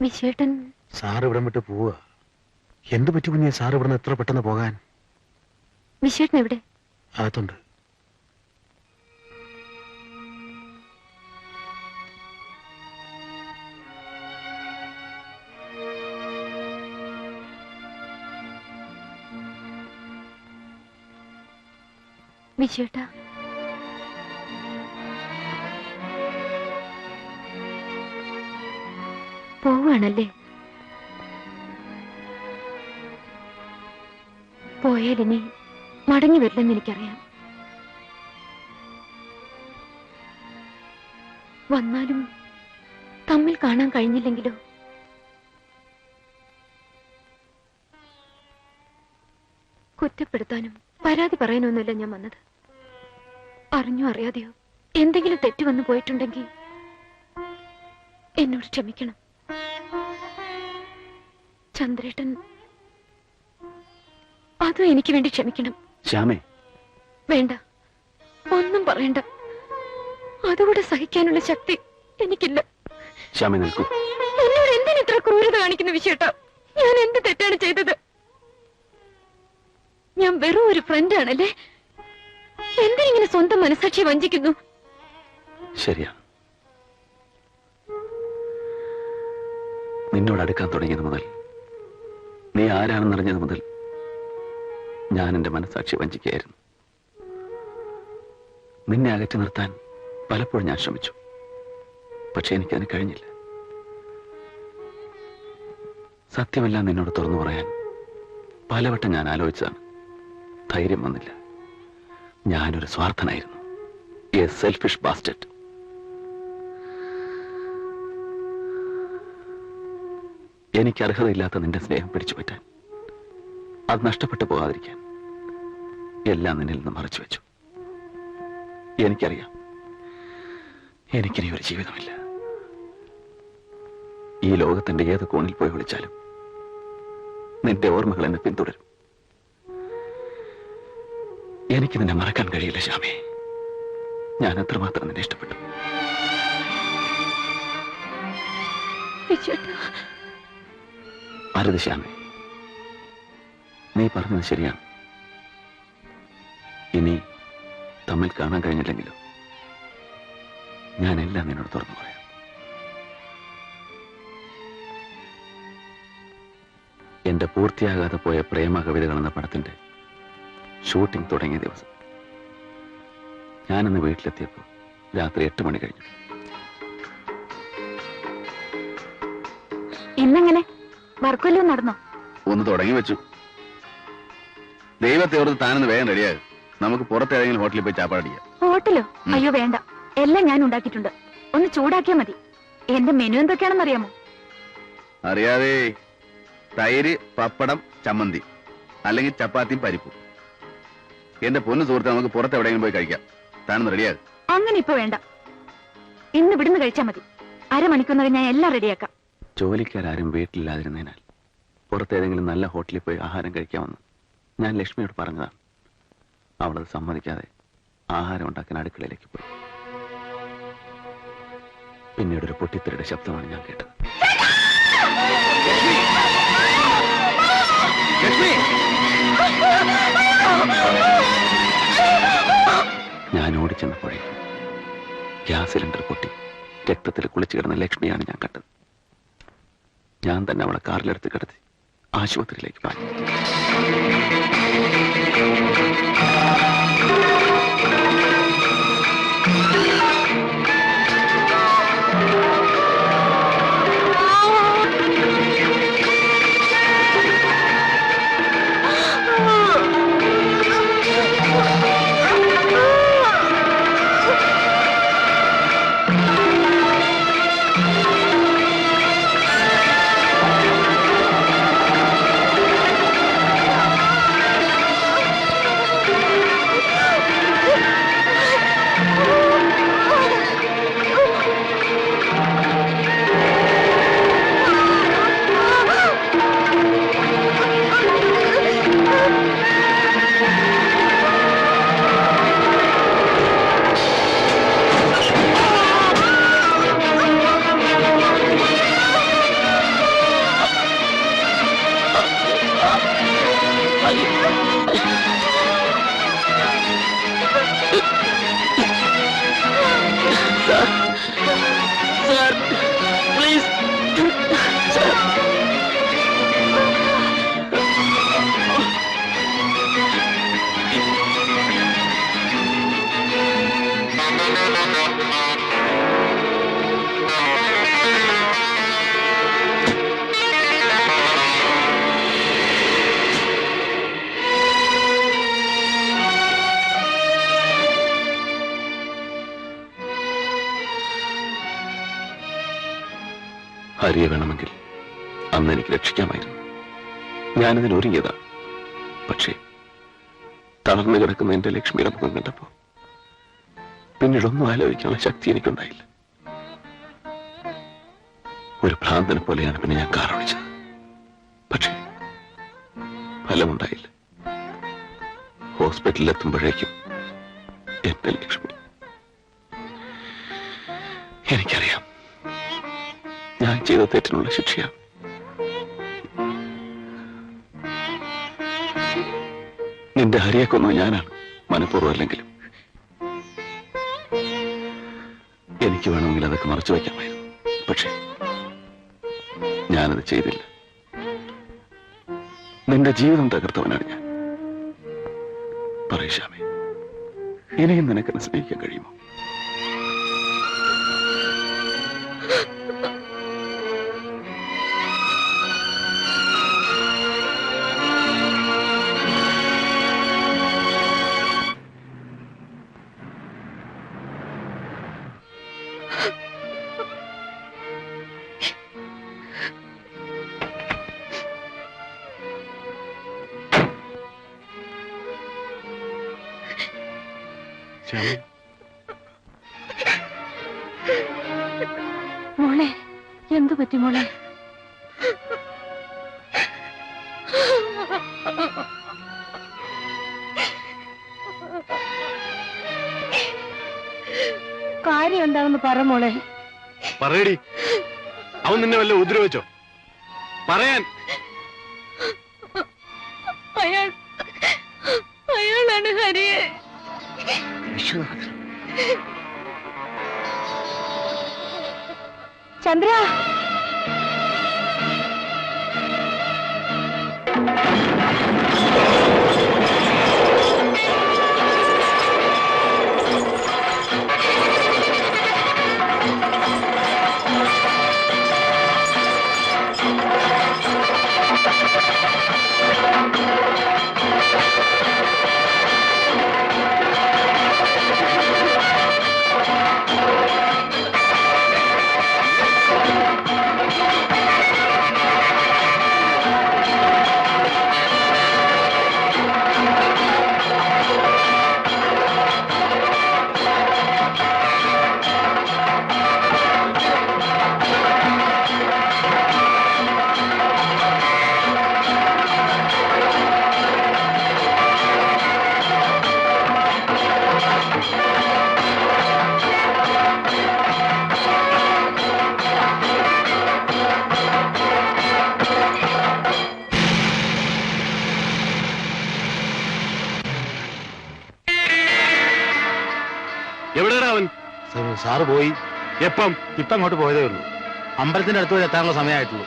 വിശേട്ടൻ sir ഇവിടം വിട്ട് പോവുക. എന്ത് പറ്റി കുഞ്ഞെ സാർ ഇവിടുന്ന് എത്ര പെട്ടെന്ന് പോകാൻ? വിശേട്ടൻ എവിടെ? അകത്തുണ്ട്. വിശേട്ടാ, പോവാണല്ലേ? പോയാൽ ഇനി മടങ്ങി വരില്ലെന്ന് എനിക്കറിയാം. വന്നാലും തമ്മിൽ കാണാൻ കഴിഞ്ഞില്ലെങ്കിലോ? കുറ്റപ്പെടുത്താനും പരാതി പറയാനൊന്നുമില്ല ഞാൻ വന്നത്. അറിഞ്ഞോ അറിയാതെയോ എന്തെങ്കിലും തെറ്റ് വന്നു പോയിട്ടുണ്ടെങ്കിൽ എന്നോട് ക്ഷമിക്കണം. ചന്ദ്രേട്ടൻ അതും എനിക്ക് വേണ്ടി ക്ഷമിക്കണം. ശ്യാമേ, വേണ്ട, ഒന്നും പറയണ്ട. അതുകൂടെ സഹിക്കാനുള്ള ശക്തി എനിക്കില്ല. ശ്യാമേ നിൽക്കൂ. എന്നോട് എന്തിന് ഇത്ര ക്രൂരത കാണിക്കുന്ന വിഷയട്ടാ? ഞാൻ എന്ത് തെറ്റാണ് ചെയ്തത്? ഞാൻ വെറും ഒരു ഫ്രണ്ട് ആണല്ലേ? എന്തിനിങ്ങനെ സ്വന്തം മനസാക്ഷി വഞ്ചിക്കുന്നു? ശരിയാ, നിന്നോട് അടുക്കാൻ തുടങ്ങിയത് മുതൽ, നീ ആരാണെന്നറിഞ്ഞത് മുതൽ ഞാൻ എന്റെ മനസാക്ഷി വഞ്ചിക്കുകയായിരുന്നു. നിന്നെ അകറ്റി നിർത്താൻ പലപ്പോഴും ഞാൻ ശ്രമിച്ചു. പക്ഷെ എനിക്കതിന് കഴിഞ്ഞില്ല. സത്യമെല്ലാം നിന്നോട് തുറന്നു പറയാൻ പലവട്ടം ഞാൻ ആലോചിച്ചതാണ്. ധൈര്യം വന്നില്ല. ഞാനൊരു സ്വാർത്ഥനായിരുന്നു. A selfish bastard. എനിക്ക് അർഹതയില്ലാത്ത നിന്റെ സ്നേഹം പിടിച്ചു പറ്റാൻ, അത് നഷ്ടപ്പെട്ടു പോകാതിരിക്കാൻ എല്ലാം നിന്നിൽ നിന്ന് മറച്ചു വെച്ചു. എനിക്കറിയാം, എനിക്കിനി ഒരു ജീവിതമില്ല. ഈ ലോകത്തിന്റെ ഏത് കോണിൽ പോയി വിളിച്ചാലും നിന്റെ ഓർമ്മകൾ എന്നെ പിന്തുടരും. എനിക്ക് നിന്നെ മറക്കാൻ കഴിയില്ല ശ്യാമേ. ഞാൻ അത്രമാത്രം നിന്നെ ഇഷ്ടപ്പെട്ടു. അരുത് ശ്യാമേ, നീ പറഞ്ഞത് ശരിയാണ്. ഇനി തമ്മിൽ കാണാൻ കഴിഞ്ഞില്ലെങ്കിലോ ഞാനെല്ലാം നിന്നോട് തുറന്നു പറയാം. എന്റെ പൂർത്തിയാകാതെ പോയ പ്രേമ കവിതകൾ എന്ന പടത്തിന്റെ ഷൂട്ടിംഗ് തുടങ്ങിയ ദിവസം ഞാനിന്ന് വീട്ടിലെത്തിയപ്പോൾ രാത്രി 8 മണി കഴിഞ്ഞു. ഇന്നെങ്ങനെ വർക്കല്ലോ നടന്നോ? ഒന്ന് തുടങ്ങി വെച്ചു. ദൈവത്തെ ഓർത്ത് താനൊന്ന് വേഗം റെഡിയാകും. നമുക്ക് പുറത്തേതെങ്കിലും ഹോട്ടലിൽ പോയി ചാപ്പാടിയാം. ഹോട്ടലോ? അയ്യോ വേണ്ട, എല്ലാം ഞാൻ ഉണ്ടാക്കിയിട്ടുണ്ട്. ഒന്ന് ചൂടാക്കിയാ മതി. എന്റെ മെനു എന്തൊക്കെയാണെന്ന് അറിയാമോ? അറിയാതെ. തൈര്, പപ്പടം, ചമ്മന്തി, അല്ലെങ്കിൽ ചപ്പാത്തിയും പരിപ്പും. എന്റെ പൊന്നു സുഹൃത്ത്, നമുക്ക് പുറത്ത് എവിടെയെങ്കിലും പോയി കഴിക്കാം. താനൊന്ന് റെഡിയാകും. അങ്ങനെ ഇപ്പൊ വേണ്ട, ഇന്ന് ഇവിടുന്ന് കഴിച്ചാൽ മതി. അരമണിക്കൂറിനകം ഞാൻ എല്ലാം റെഡിയാക്കാം. ജോലിക്കാരും വീട്ടിലില്ലാതിരുന്നതിനാൽ പുറത്തേതെങ്കിലും നല്ല ഹോട്ടലിൽ പോയി ആഹാരം കഴിക്കാമെന്ന് ഞാൻ ലക്ഷ്മിയോട് പറഞ്ഞതാണ്. അവളത് സമ്മതിക്കാതെ ആഹാരം ഉണ്ടാക്കാൻ അടുക്കളയിലേക്ക് പോയി. പിന്നീട് ഒരു പൊട്ടിത്തെറിയുടെ ശബ്ദമാണ് ഞാൻ കേട്ടത്. ഞാൻ ഓടിച്ചെന്നപ്പോഴേക്കും ഗ്യാസ് സിലിണ്ടർ പൊട്ടി രക്തത്തിൽ കുളിച്ചു കിടന്ന ലക്ഷ്മിയാണ് ഞാൻ കണ്ടത്. ഞാൻ തന്നെ അവളെ കാറിലെടുത്ത് കിടത്തി ആശുപത്രിയിലേക്ക് പോയി. ഹരിയെ വേണമെങ്കിൽ അന്ന് എനിക്ക് രക്ഷിക്കാമായിരുന്നു. ഞാനതിന് ഒരുങ്ങിയതാ. പക്ഷേ തളർന്നു കിടക്കുന്ന എന്റെ ലക്ഷ്മിയുടെ മുഖം കണ്ടപ്പോ പിന്നീടൊന്നും ആലോചിക്കാനുള്ള ശക്തി എനിക്കുണ്ടായില്ല. ഒരു ഭ്രാന്തനെ പോലെയാണ് പിന്നെ ഞാൻ കാറൊഴിച്ചത്. പക്ഷേ ഫലമുണ്ടായില്ല. ഹോസ്പിറ്റലിൽ എത്തുമ്പോഴേക്കും എന്റെ ലക്ഷ്മി. എനിക്കറിയാം ഞാൻ ചെയ്ത തെറ്റിനുള്ള ശിക്ഷയാണ്. നിന്റെ ഹരിയെ കൊന്നു ഞാനാണ്, മനഃപൂർവ്വം അല്ലെങ്കിലും. എനിക്ക് വേണമെങ്കിൽ അതൊക്കെ മറച്ചു വയ്ക്കാമായിരുന്നു. പക്ഷേ ഞാനത് ചെയ്തില്ല. നിന്റെ ജീവിതം തകർത്തവനാണ് ഞാൻ. പറയൂ ശ്യാമേ, ഇനിയും നിനക്കെന്നെ സ്നേഹിക്കാൻ കഴിയുമോ? മോളെ, എന്തു പറ്റി മോളെ? കാര്യം എന്താണെന്ന് പറ മോളെ. പറയടി, അവൻ നിന്നെ വല്ല ഉപദ്രവിച്ചോ? പറയാൻ. അയാളാണ് ഹരിയെ. ചന്ദ്ര, എവിടെയാണ് അവൻ? സാറ് പോയി. എപ്പം? ഇപ്പം അങ്ങോട്ട് പോയതേ ഉള്ളൂ. അമ്പലത്തിന്റെ അടുത്ത് വരെ എത്താനുള്ള സമയമായിട്ടുള്ളൂ.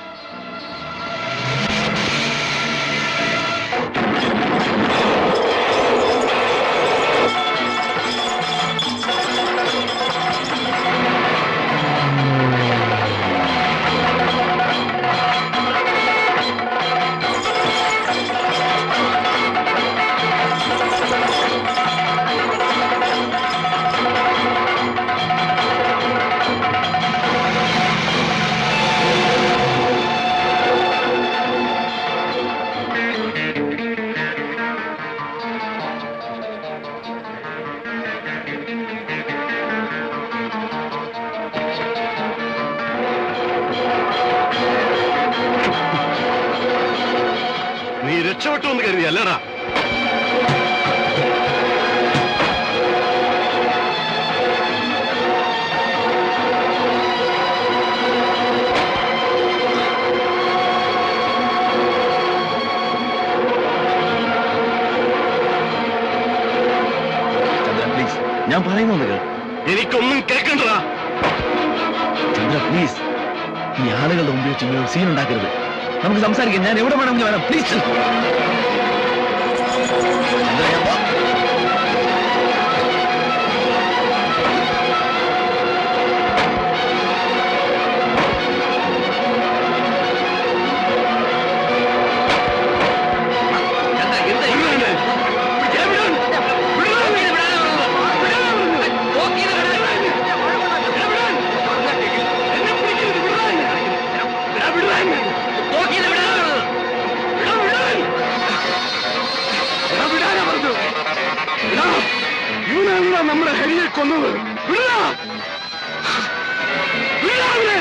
നീ രക്ഷപ്പെട്ടു എന്ന് കരുതി അല്ലടാ? ചന്ദ്ര പ്ലീസ്, ഞാൻ പറയുന്നു കേൾ. എനിക്കൊന്നും കേൾക്കണ്ടടാ. ചന്ദ്ര പ്ലീസ്, ഈ ആളുകളുടെ മുമ്പിൽ വെച്ച് ഇങ്ങനെ സീൻ ഉണ്ടാക്കരുത്. നമുക്ക് സംസാരിക്കാം. ഞാൻ എവിടെ വേണമെങ്കിൽ വരാം. പ്ലീസ് അവനാണ് നമ്മുടെ ഹരിയെ കൊന്നത്. വിടാ! വിടാ അവനെ!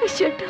വിശ്വട്ടാ